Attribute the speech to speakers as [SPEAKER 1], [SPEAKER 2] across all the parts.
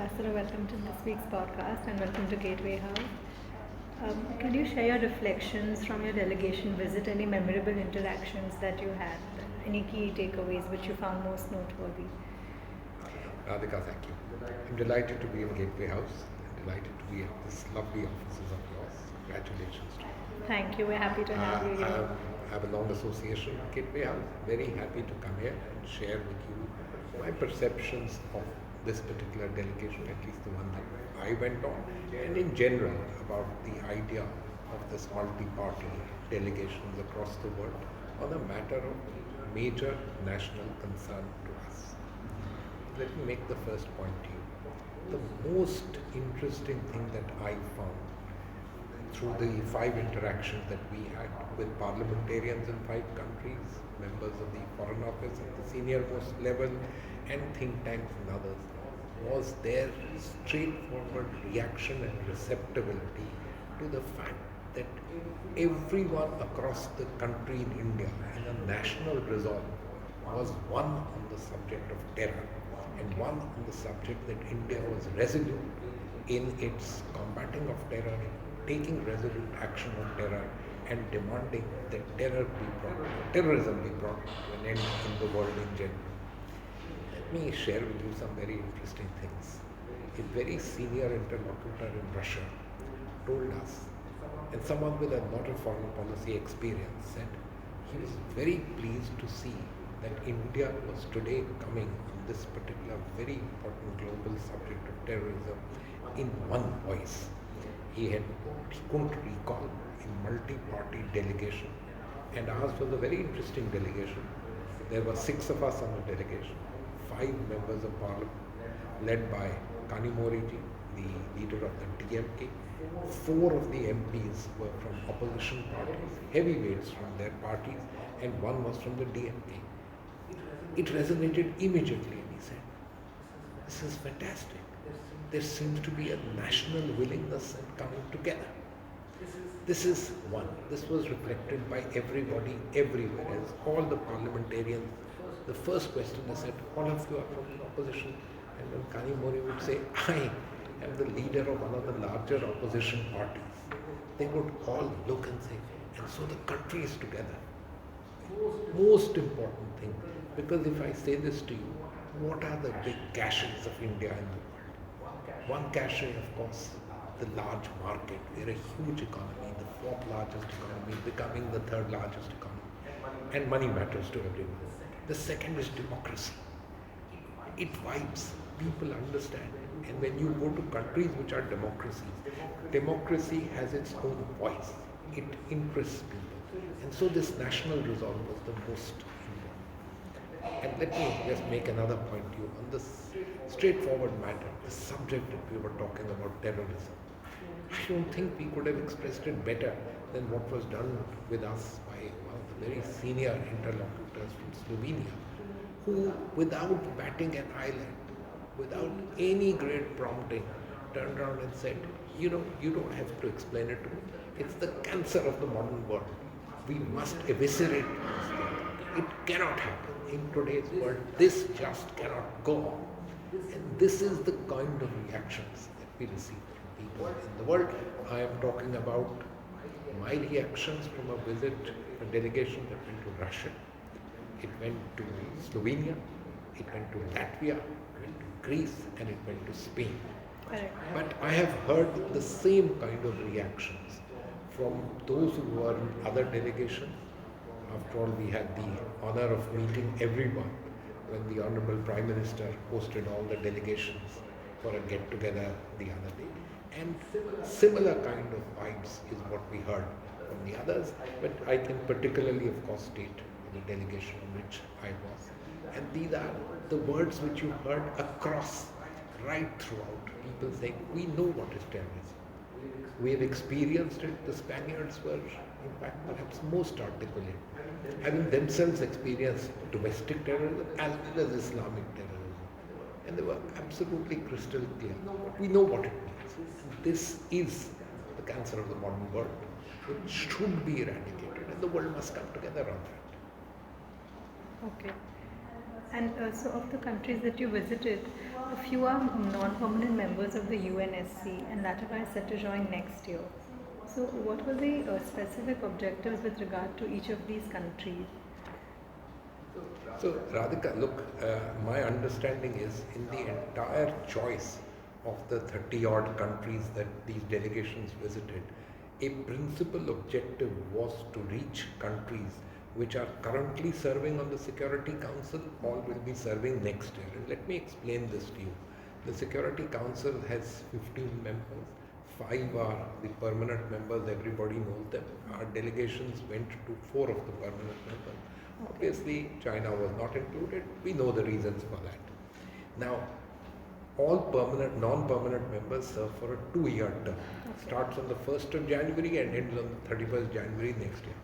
[SPEAKER 1] Ambassador, welcome to this week's podcast and welcome to Gateway House. Can you share your reflections from your delegation visit, any memorable interactions that you had, any key takeaways which you found most noteworthy?
[SPEAKER 2] Radhika, thank you. I'm delighted to be in Gateway House. I'm delighted to be at this lovely offices of yours. Congratulations to you.
[SPEAKER 1] Thank you, we're happy to have you here.
[SPEAKER 2] I have a long association with Gateway House. Very happy to come here and share with you my perceptions of this particular delegation, at least the one that I went on, and in general about the idea of this multi-party delegations across the world on a matter of major national concern to us. Let me make the first point to you. The most interesting thing that I found through the 5 interactions that we had with parliamentarians in 5 countries, members of the Foreign Office at the senior most level, and think tanks and others, was their straightforward reaction and receptivity to the fact that everyone across the country in India in a national resolve was one on the subject of terror and one on the subject that India was resolute in its combating of terror, taking resolute action on terror and demanding that terrorism be brought to an end in the world in general. Let me share with you some very interesting things. A very senior interlocutor in Russia told us, and someone with a lot of foreign policy experience said he was very pleased to see that India was today coming on this particular very important global subject of terrorism in one voice. He couldn't recall a multi-party delegation, and ours was a very interesting delegation. There were 6 of us on the delegation, 5 members of parliament, led by Kanimoriji, the leader of the DMK. 4 of the MPs were from opposition parties, heavyweights from their parties, and 1 was from the DMK. It resonated immediately, and he said, "This is fantastic. There seems to be a national willingness and coming together." This is one. This was reflected by everybody, everywhere. As all the parliamentarians, the first question they said, "All of you are from the opposition." And when Kanimori would say, "I am the leader of one of the larger opposition parties," they would all look and say, "And so the country is together." Most important thing, because if I say this to you, what are the big caches of India in the world? One cache, of course, the large market. We're a huge economy, the 4th largest economy, becoming the 3rd largest economy. And money matters to everyone. The second is democracy. It vibes. People understand. And when you go to countries which are democracies, democracy has its own voice. It interests people. And so this national resolve was the most important. And let me just make another point to you on this straightforward matter, the subject that we were talking about, terrorism. I don't think we could have expressed it better than what was done with us by one of the very senior interlocutors from Slovenia, who, without batting an eyelid, without any great prompting, turned around and said, "You don't have to explain it to me. It's the cancer of the modern world. We must eviscerate this thing. It cannot happen in today's world. This just cannot go on." And this is the kind of reactions that we receive from people in the world. I am talking about my reactions from a visit, a delegation that went to Russia. It went to Slovenia, it went to Latvia, it went to Greece, and it went to Spain.
[SPEAKER 1] Correct.
[SPEAKER 2] But I have heard the same kind of reactions from those who were in other delegations. After all, we had the honor of meeting everyone when the Honorable Prime Minister hosted all the delegations for a get-together the other day. And similar kind of vibes is what we heard from the others, but I can particularly, of course, state the delegation on which I was. And these are the words which you heard across, right throughout. People saying, "We know what is terrorism. We have experienced it." The Spaniards were, in fact, perhaps most articulate, having themselves experienced domestic terrorism as well as Islamic terrorism. And they were absolutely crystal clear. We know what it means. This is the cancer of the modern world. It should be eradicated, and the world must come together on that.
[SPEAKER 1] Okay. And so, of the countries that you visited, a few are non-permanent members of the UNSC, and Latvia is set to join next year. So, what were the specific objectives with regard to each of these countries?
[SPEAKER 2] So, Radhika, look, my understanding is in the entire choice of the 30 odd countries that these delegations visited, a principal objective was to reach countries which are currently serving on the Security Council or will be serving next year. And let me explain this to you. The Security Council has 15 members. 5 are the permanent members, everybody knows them. Our delegations went to 4 of the permanent members. Obviously, China was not included. We know the reasons for that. Now, all permanent, non-permanent members serve for a 2-year term. Starts on the 1st of January and ends on the 31st January next year.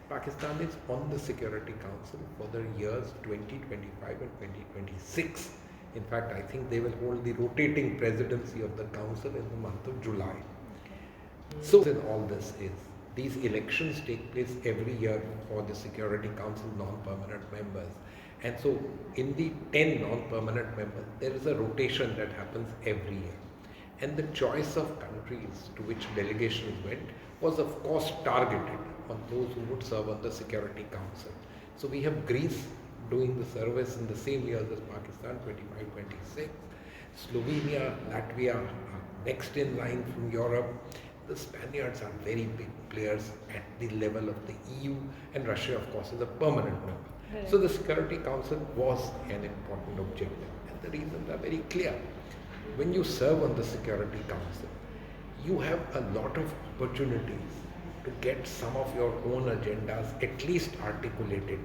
[SPEAKER 2] Pakistan is on the Security Council for the years 2025 and 2026. In fact, I think they will hold the rotating presidency of the council in the month of July. So, in all this is, these elections take place every year for the Security Council non-permanent members. And so, in the 10 non-permanent members, there is a rotation that happens every year. And the choice of countries to which delegations went was, of course, targeted on those who would serve on the Security Council. So, we have Greece doing the service in the same years as Pakistan, 25-26. Slovenia, Latvia are next in line from Europe. The Spaniards are very big players at the level of the EU, and Russia, of course, is a permanent member.
[SPEAKER 1] Right.
[SPEAKER 2] So the Security Council was an important objective, and the reasons are very clear. When you serve on the Security Council, you have a lot of opportunities to get some of your own agendas at least articulated.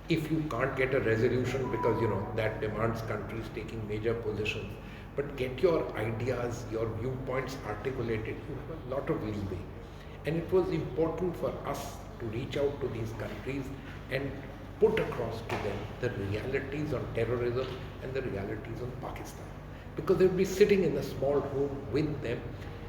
[SPEAKER 2] If you can't get a resolution because that demands countries taking major positions, but get your ideas, your viewpoints articulated, you have a lot of leeway. And it was important for us to reach out to these countries and put across to them the realities on terrorism and the realities on Pakistan. Because they would be sitting in a small room with them,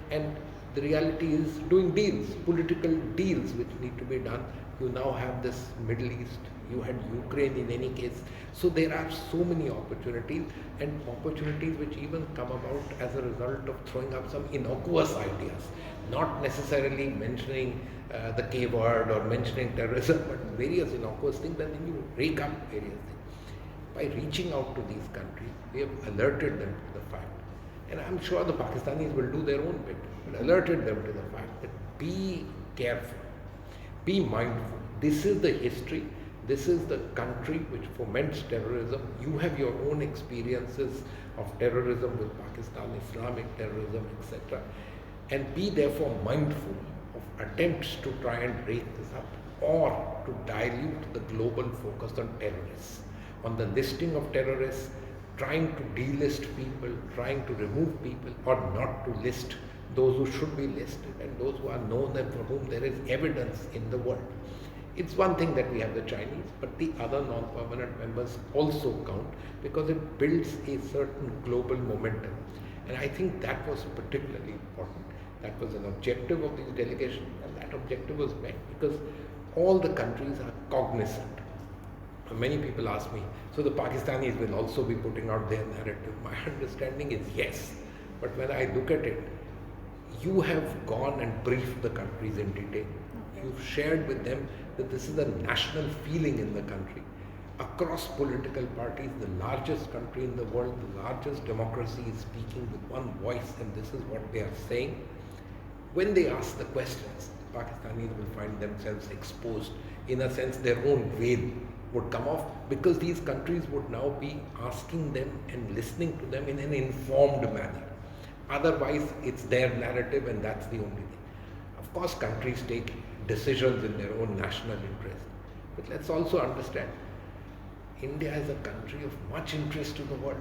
[SPEAKER 2] and the reality is doing deals, political deals which need to be done. You now have this Middle East, you had Ukraine in any case. So there are so many opportunities, and opportunities which even come about as a result of throwing up some innocuous ideas, not necessarily mentioning the K word or mentioning terrorism, but various innocuous things, and then you rake up various things. By reaching out to these countries, we have alerted them to the fact, and I'm sure the Pakistanis will do their own bit, but alerted them to the fact that be careful, be mindful. This is the history. This is the country which foments terrorism. You have your own experiences of terrorism with Pakistan, Islamic terrorism, etc. And be therefore mindful of attempts to try and break this up or to dilute the global focus on terrorists, on the listing of terrorists, trying to delist people, trying to remove people, or not to list those who should be listed and those who are known and for whom there is evidence in the world. It's one thing that we have the Chinese, but the other non-permanent members also count because it builds a certain global momentum. And I think that was particularly important. That was an objective of this delegation, and that objective was met because all the countries are cognizant. Many people ask me, so the Pakistanis will also be putting out their narrative. My understanding is yes, but when I look at it, you have gone and briefed the countries in detail. You've shared with them that this is a national feeling in the country. Across political parties, the largest country in the world, the largest democracy is speaking with one voice, and this is what they are saying. When they ask the questions, the Pakistanis will find themselves exposed. In a sense, their own veil would come off because these countries would now be asking them and listening to them in an informed manner. Otherwise, it's their narrative and that's the only thing. Of course, countries take decisions in their own national interest. But let's also understand, India is a country of much interest to the world.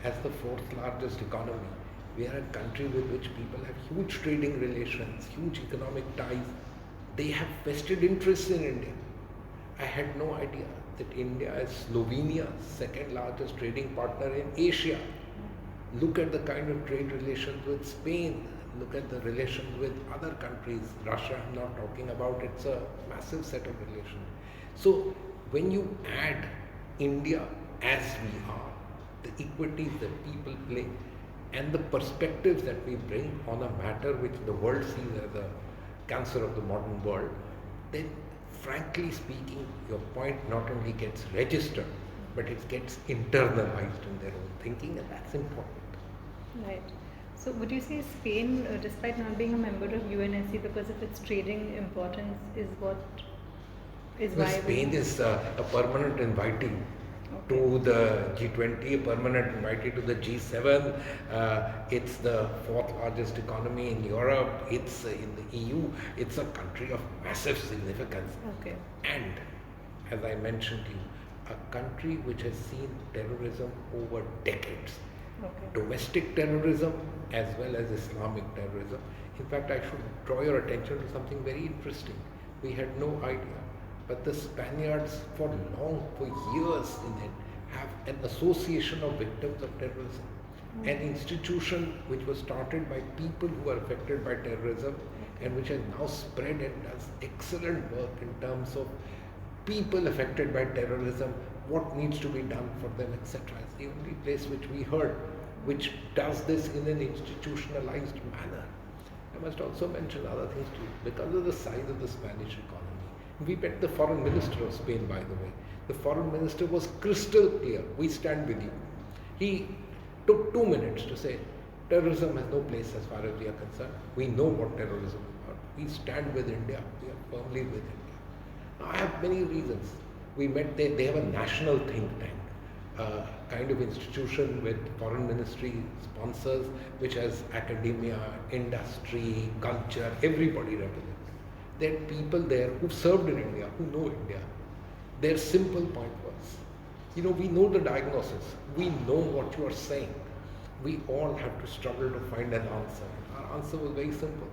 [SPEAKER 2] As the 4th largest economy, we are a country with which people have huge trading relations, huge economic ties. They have vested interests in India. I had no idea that India is Slovenia's 2nd largest trading partner in Asia. Look at the kind of trade relations with Spain. Look at the relations with other countries. Russia, I'm not talking about. It's a massive set of relations. So when you add India as we are, the equities that people play, and the perspectives that we bring on a matter which the world sees as a cancer of the modern world, then frankly speaking, your point not only gets registered, but it gets internalized in their own thinking, and that's important.
[SPEAKER 1] Right. So would you say Spain, despite not being a member of UNSC because of its trading importance, is what is
[SPEAKER 2] Well,
[SPEAKER 1] why
[SPEAKER 2] Spain is a permanent invitee to the G20, a permanent invitee to the G7. It's the fourth largest economy in Europe. It's in the EU. It's a country of massive significance.
[SPEAKER 1] Okay.
[SPEAKER 2] And, as I mentioned to you, a country which has seen terrorism over decades.
[SPEAKER 1] Okay.
[SPEAKER 2] Domestic terrorism as well as Islamic terrorism. In fact, I should draw your attention to something very interesting. We had no idea, but the Spaniards for years have an association of victims of terrorism, an institution which was started by people who are affected by terrorism and which has now spread and does excellent work in terms of people affected by terrorism, what needs to be done for them, etc. It's the only place which we heard which does this in an institutionalized manner. I must also mention other things too. Because of the size of the Spanish economy, we met the foreign minister of Spain, by the way. The foreign minister was crystal clear. We stand with you. He took 2 minutes to say, terrorism has no place as far as we are concerned. We know what terrorism is about. We stand with India. We are firmly with India. Now, I have many reasons. We met there. They have a national think tank, kind of institution with foreign ministry sponsors, which has academia, industry, culture, everybody represented. There are people there who served in India, who know India. Their simple point was, we know the diagnosis. We know what you are saying. We all have to struggle to find an answer. Our answer was very simple.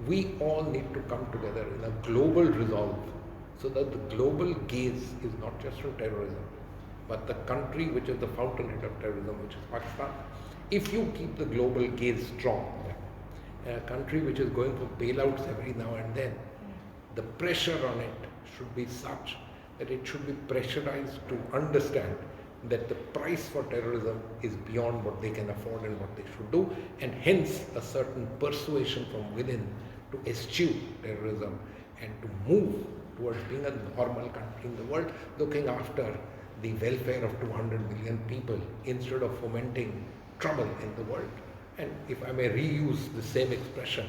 [SPEAKER 2] We all need to come together in a global resolve so that the global gaze is not just on terrorism, but the country which is the fountainhead of terrorism, which is Pakistan. If you keep the global gaze strong, a country which is going for bailouts every now and then, the pressure on it should be such that it should be pressurized to understand that the price for terrorism is beyond what they can afford and what they should do, and hence a certain persuasion from within to eschew terrorism and to move towards being a normal country in the world, looking after the welfare of 200 million people instead of fomenting trouble in the world. And if I may reuse the same expression,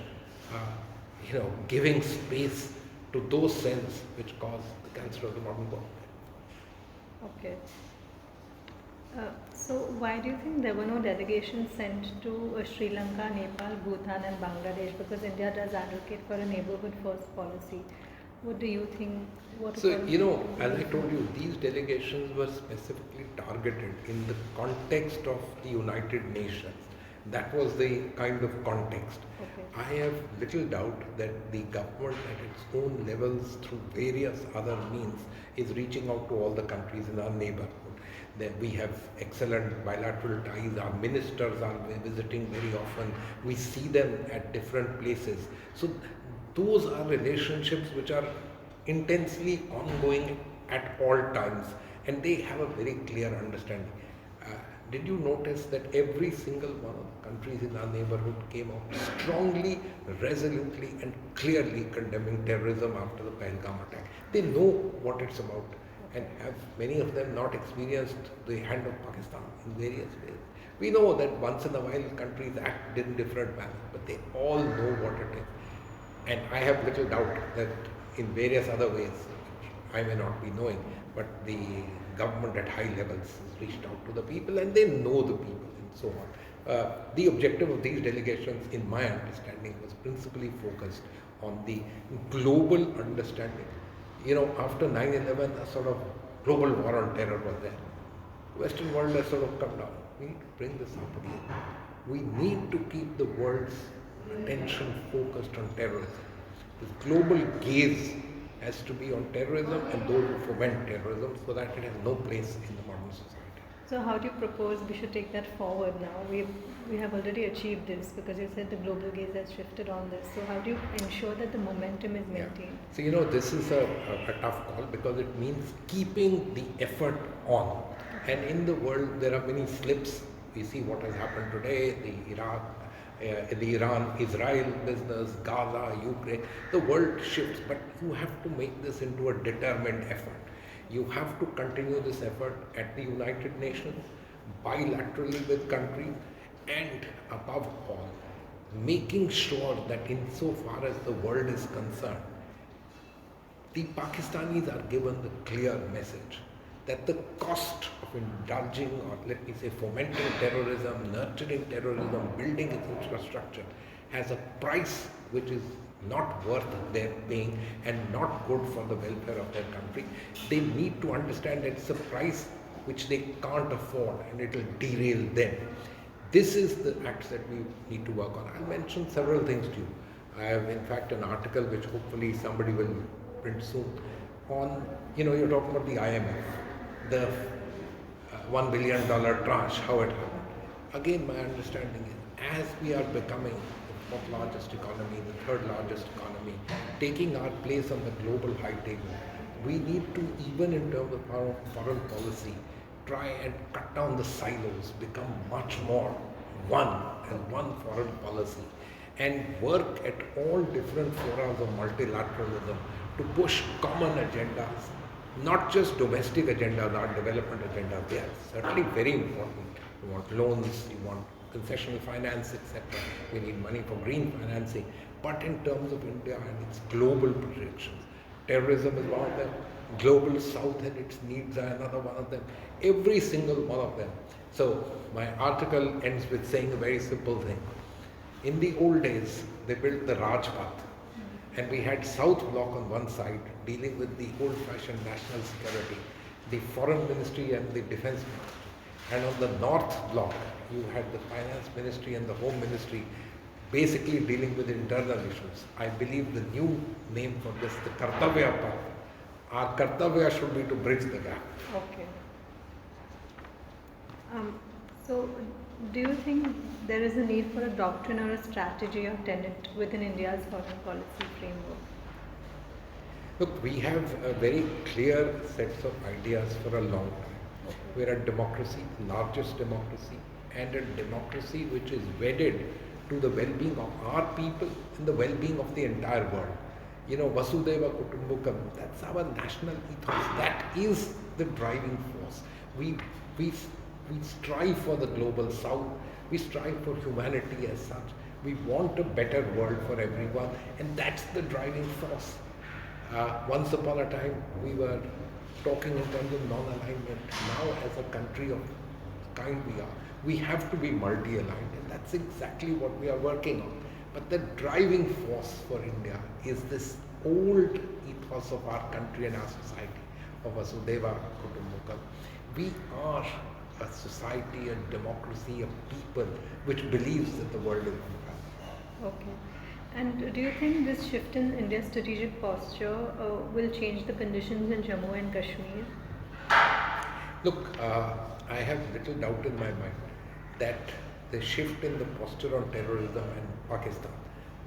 [SPEAKER 2] giving space to those cells which cause the cancer of the modern world.
[SPEAKER 1] Okay. So why do you think there were no delegations sent to Sri Lanka, Nepal, Bhutan and Bangladesh? Because India does advocate for a neighborhood first policy. What do you think?
[SPEAKER 2] So, as I told you, these delegations were specifically targeted in the context of the United Nations. That was the kind of context.
[SPEAKER 1] Okay.
[SPEAKER 2] I have little doubt that the government at its own levels through various other means is reaching out to all the countries in our neighborhood. That we have excellent bilateral ties, our ministers are visiting very often, we see them at different places. So those are relationships which are intensely ongoing at all times, and they have a very clear understanding. Did you notice that every single one of the countries in our neighborhood came out strongly, resolutely and clearly condemning terrorism after the Pahalgam attack? They know what it's about, and have many of them not experienced the hand of Pakistan in various ways. We know that once in a while countries act in different manners, but they all know what it is. And I have little doubt that in various other ways, which I may not be knowing, but the government at high levels has reached out to the people and they know the people and so on. The objective of these delegations, in my understanding, was principally focused on the global understanding. After 9/11, a sort of global war on terror was there. The Western world has sort of come down. We need to bring this up again. We need to keep the world's attention focused on terrorism. This global gaze has to be on terrorism and those who foment terrorism, so that it has no place in the modern society.
[SPEAKER 1] So how do you propose we should take that forward now? We have already achieved this because you said the global gaze has shifted on this. So how do you ensure that the momentum is maintained?
[SPEAKER 2] So this is a tough call because it means keeping the effort on. And in the world, there are many slips. We see what has happened today, the Iran-Israel business, Gaza, Ukraine. The world shifts, but you have to make this into a determined effort. You have to continue this effort at the United Nations, bilaterally with countries, and above all, making sure that insofar as the world is concerned, the Pakistanis are given the clear message that the cost of indulging, or let me say fomenting terrorism, nurturing terrorism, building its infrastructure has a price which is not worth their paying and not good for the welfare of their country. They need to understand that it's a price which they can't afford and it will derail them. This is the acts that we need to work on. I'll mention several things to you. I have in fact an article which hopefully somebody will print soon on, you're talking about the IMF, the $1 billion tranche, how it happened. Again, my understanding is, as we are becoming the fourth largest economy, the third largest economy, taking our place on the global high table, we need to, even in terms of our foreign policy, try and cut down the silos, become much more one and one foreign policy, and work at all different forums of multilateralism to push common agendas, not just domestic agendas, our development agendas. They are certainly very important. You want loans, you want concessional finance, etc. We need money for green financing. But in terms of India and its global projections, terrorism is one of them, global south and its needs are another one of them, every single one of them. So my article ends with saying a very simple thing. In the old days, they built the Rajpath, and we had South Bloc on one side dealing with the old-fashioned national security, the Foreign Ministry and the Defense Ministry. And on the North Bloc, you had the Finance Ministry and the Home Ministry basically dealing with internal issues. I believe the new name for this, the Kartavya Path. Our Kartavya should be to bridge the gap.
[SPEAKER 1] Okay. So, do you think there is a need for a doctrine or a strategy or tenet within India's foreign policy framework?
[SPEAKER 2] Look, we have a very clear sets of ideas for a long time.
[SPEAKER 1] Okay.
[SPEAKER 2] We're a democracy, largest democracy, and a democracy which is wedded to the well-being of our people and the well-being of the entire world. Vasudhaiva Kutumbakam, that's our national ethos. That is the driving force. We strive for the global south. We strive for humanity as such. We want a better world for everyone, and that's the driving force. Once upon a time, we were talking in terms of non-alignment. Now, as a country of the kind we have to be multi-aligned, and that's exactly what we are working on. But the driving force for India is this old ethos of our country and our society, of Vasudhaiva Kutumbakam. We are a society, a democracy, a people which believes that the world is one.
[SPEAKER 1] Okay. And do you think this shift in India's strategic posture will change the conditions in Jammu and Kashmir?
[SPEAKER 2] Look, I have little doubt in my mind that the shift in the posture on terrorism in Pakistan,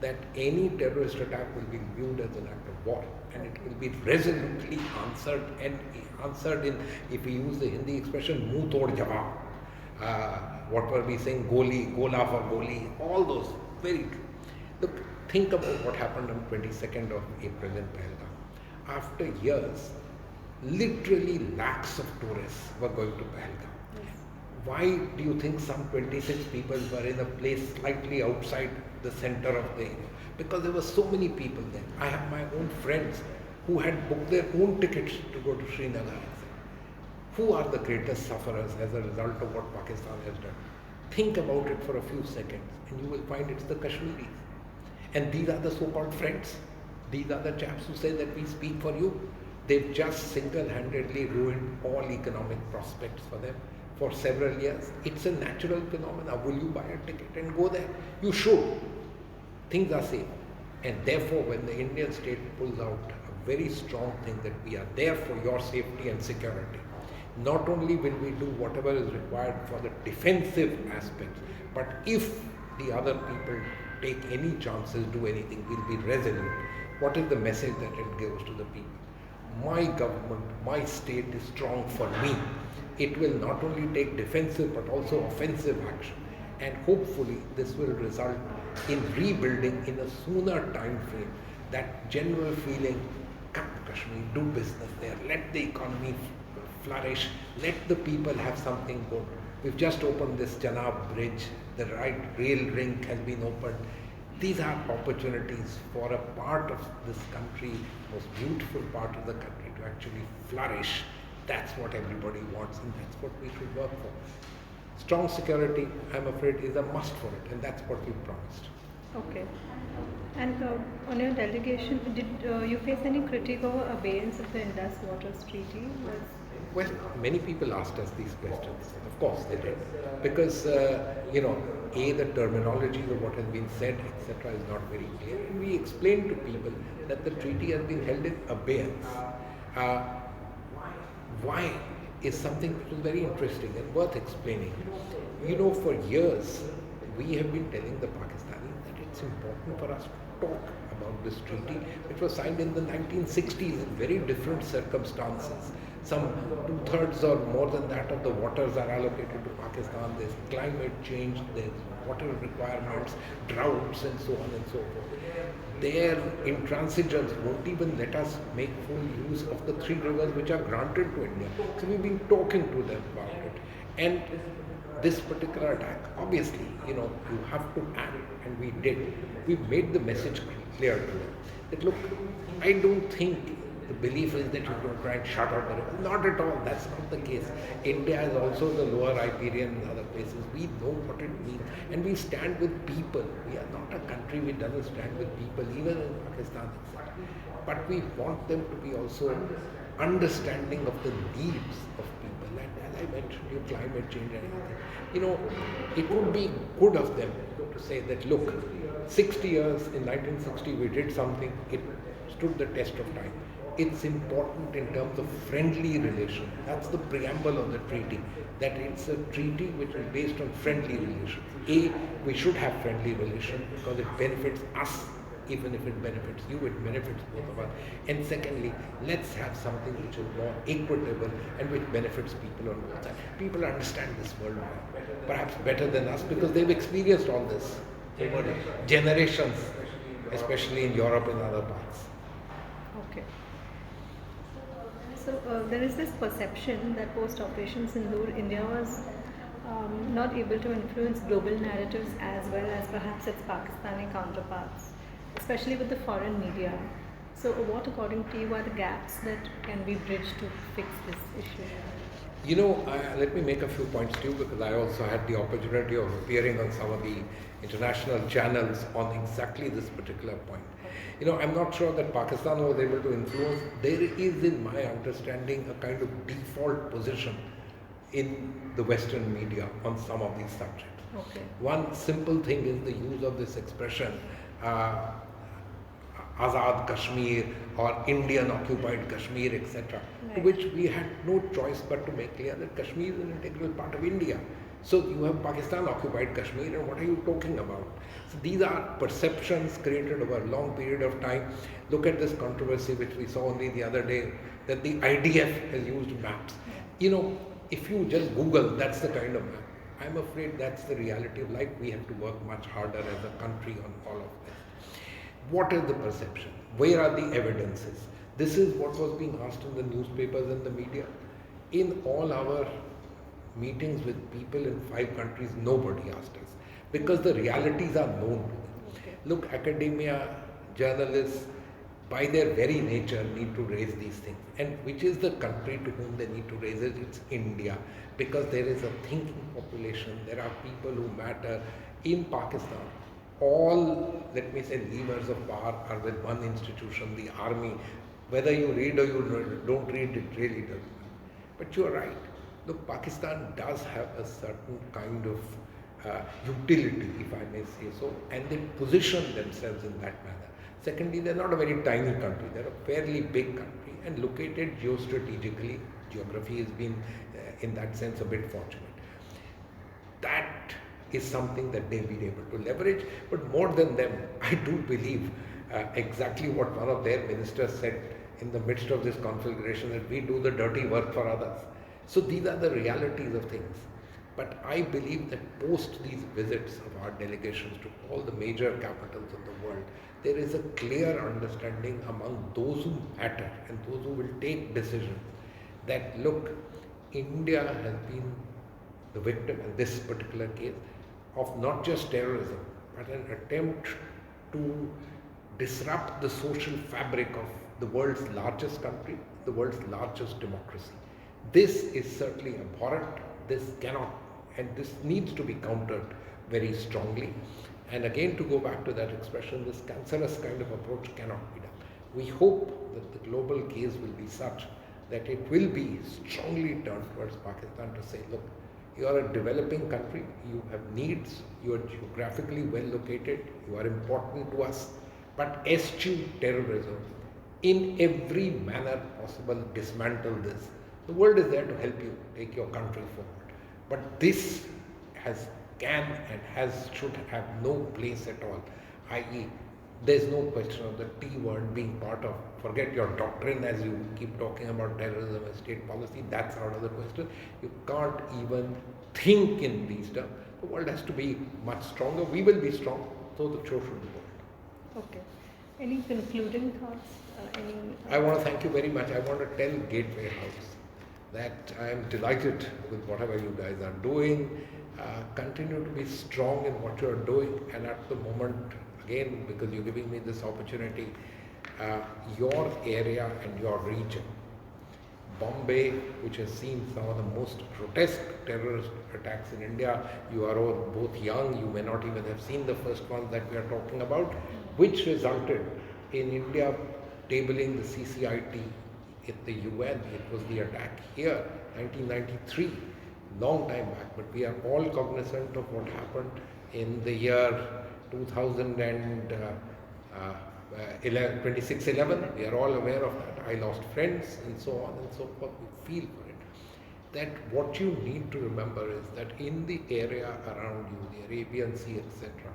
[SPEAKER 2] that any terrorist attack will be viewed as an act of war, and it will be resolutely answered, and answered in, if we use the Hindi expression, muh tod jawab. What were we saying? Goli, gola for goli, all those, very true. Look, think about what happened on 22nd of April in Pahalgam. After years, literally lakhs of tourists were going to Pahalgam. Why do you think some 26 people were in a place slightly outside the center of the area? Because there were so many people there. I have my own friends who had booked their own tickets to go to Srinagar. Who are the greatest sufferers as a result of what Pakistan has done? Think about it for a few seconds and you will find it's the Kashmiris. And these are the so-called friends. These are the chaps who say that we speak for you. They've just single-handedly ruined all economic prospects for them for several years. It's a natural phenomenon. Will you buy a ticket and go there? You should. Things are safe. And therefore, when the Indian state pulls out a very strong thing that we are there for your safety and security, not only will we do whatever is required for the defensive aspects, but if the other people take any chances, do anything, we'll be resolute. What is the message that it gives to the people? My government, my state is strong for me. it will not only take defensive but also offensive action. And hopefully this will result in rebuilding in a sooner time frame that general feeling, come to Kashmir, do business there, let the economy flourish, let the people have something good. We've just opened this Janab bridge, the right rail link has been opened. These are opportunities for a part of this country, most beautiful part of the country, to actually flourish. That's what everybody wants, and that's what we should work for. Strong security, I'm afraid, is a must for it, and that's what we promised.
[SPEAKER 1] Okay. And on your delegation, did you face any critique or abeyance of the Indus Waters Treaty?
[SPEAKER 2] Well, many people asked us these questions. Of course they did. Because, the terminology of what has been said, etc. is not very clear. And we explained to people that the treaty has been held in abeyance. Why is something which is very interesting and worth explaining. For years, we have been telling the Pakistanis that it's important for us to talk about this treaty, which was signed in the 1960s in very different circumstances. Some 2/3 or more than that of the waters are allocated to Pakistan. There's climate change, there's water requirements, droughts, and so on and so forth. Their intransigence won't even let us make full use of the 3 rivers which are granted to India. So we've been talking to them about it. And this particular attack, obviously, you have to act, and we did. We made the message clear to them that, look, I don't think the belief is that you don't try and shut out the river. Not at all, that's not the case. India is also the lower Iberian and other places. We know what it means, and we stand with people. We are not a country which doesn't stand with people, even in Pakistan, etc. But we want them to be also understanding of the needs of people. And as I mentioned, climate change and everything. It would be good of them to say that, look, 60 years, in 1960 we did something, it stood the test of time. It's important in terms of friendly relation. That's the preamble of the treaty, that it's a treaty which is based on friendly relation. We should have friendly relation because it benefits us. Even if it benefits you, it benefits both of us. And secondly, let's have something which is more equitable and which benefits people on both sides. People understand this world perhaps better than us because they've experienced all this over generations, especially in Europe and other parts.
[SPEAKER 1] Okay. So there is this perception that post Operation Sindoor, India was not able to influence global narratives as well as perhaps its Pakistani counterparts, especially with the foreign media. So what, according to you, are the gaps that can be bridged to fix this issue?
[SPEAKER 2] Let me make a few points to you, because I also had the opportunity of appearing on some of the international channels on exactly this particular point. I'm not sure that Pakistan was able to influence. There is, in my understanding, a kind of default position in the Western media on some of these subjects.
[SPEAKER 1] Okay.
[SPEAKER 2] One simple thing is the use of this expression, Azad Kashmir or Indian occupied Kashmir, etc., to which we had no choice but to make clear that Kashmir is an integral part of India. So you have Pakistan occupied Kashmir, and what are you talking about? So these are perceptions created over a long period of time. Look at this controversy which we saw only the other day, that the IDF has used maps. If you just Google, that's the kind of map. I'm afraid that's the reality of life. We have to work much harder as a country on all of this. What is the perception? Where are the evidences? This is what was being asked in the newspapers and the media. In all our meetings with people in 5 countries, nobody asked us, because the realities are known to them.
[SPEAKER 1] Okay.
[SPEAKER 2] Look, academia, journalists, by their very nature, need to raise these things. And which is the country to whom they need to raise it? It's India, because there is a thinking population, there are people who matter. In Pakistan, all, let me say, levers of power are with one institution, the army. Whether you read or you don't read, it really doesn't matter. But you're right. Look, Pakistan does have a certain kind of utility, if I may say so, and they position themselves in that manner. Secondly, they're not a very tiny country. They're a fairly big country and located geostrategically. Geography has been, in that sense, a bit fortunate. That is something that they've been able to leverage. But more than them, I do believe exactly what one of their ministers said in the midst of this conflagration, that we do the dirty work for others. So these are the realities of things. But I believe that post these visits of our delegations to all the major capitals of the world, there is a clear understanding among those who matter and those who will take decisions that look, India has been the victim in this particular case of not just terrorism, but an attempt to disrupt the social fabric of the world's largest country, the world's largest democracy. This is certainly abhorrent. This cannot, and this needs to be countered very strongly. And again, to go back to that expression, this cancerous kind of approach cannot be done. We hope that the global gaze will be such that it will be strongly turned towards Pakistan to say, look, you are a developing country, you have needs, you are geographically well located, you are important to us, but eschew terrorism in every manner possible, dismantle this. The world is there to help you take your country forward. But this should have no place at all, i.e., there's no question of the T word being part of, forget your doctrine as you keep talking about terrorism and state policy, that's out of the question. You can't even think in these terms. The world has to be much stronger. We will be strong, so the show should be world.
[SPEAKER 1] Okay. Any concluding thoughts?
[SPEAKER 2] I want to thank you very much. I want to tell Gateway House that I am delighted with whatever you guys are doing. Continue to be strong in what you are doing, and at the moment, again, because you're giving me this opportunity, your area and your region, Bombay, which has seen some of the most grotesque terrorist attacks in India, you are all both young, you may not even have seen the first ones that we are talking about, which resulted in India tabling the CCIT at the UN. It was the attack here, 1993, long time back, but we are all cognizant of what happened in the year 2611. We are all aware of that. I lost friends and so on and so forth. We feel for it. That what you need to remember is that in the area around you, the Arabian Sea, etc.,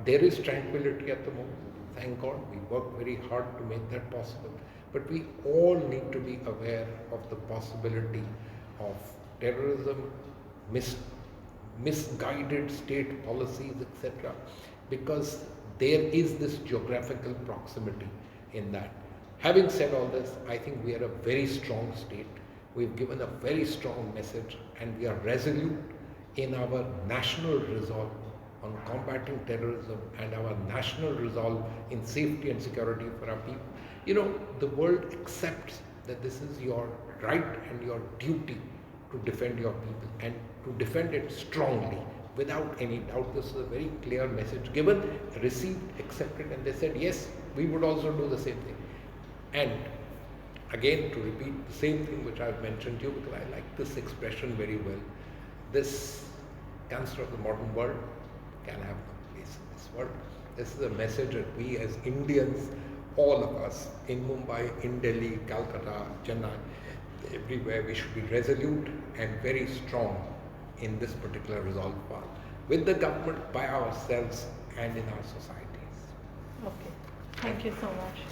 [SPEAKER 2] there is tranquility at the moment. Thank God. We work very hard to make that possible. But we all need to be aware of the possibility of terrorism, misguided state policies, etc., because there is this geographical proximity in that. Having said all this, I think we are a very strong state. We've given a very strong message, and we are resolute in our national resolve on combating terrorism and our national resolve in safety and security for our people. You know, the world accepts that this is your right and your duty to defend your people and to defend it strongly, without any doubt. This is a very clear message given, received, accepted, and they said, yes, we would also do the same thing. And again, to repeat the same thing which I've mentioned to you, because I like this expression very well, this cancer of the modern world can have no place in this world. This is a message that we as Indians, all of us, in Mumbai, in Delhi, Calcutta, Chennai, everywhere, we should be resolute and very strong in this particular resolve path, with the government, by ourselves, and in our societies.
[SPEAKER 1] Okay. Thank you so much.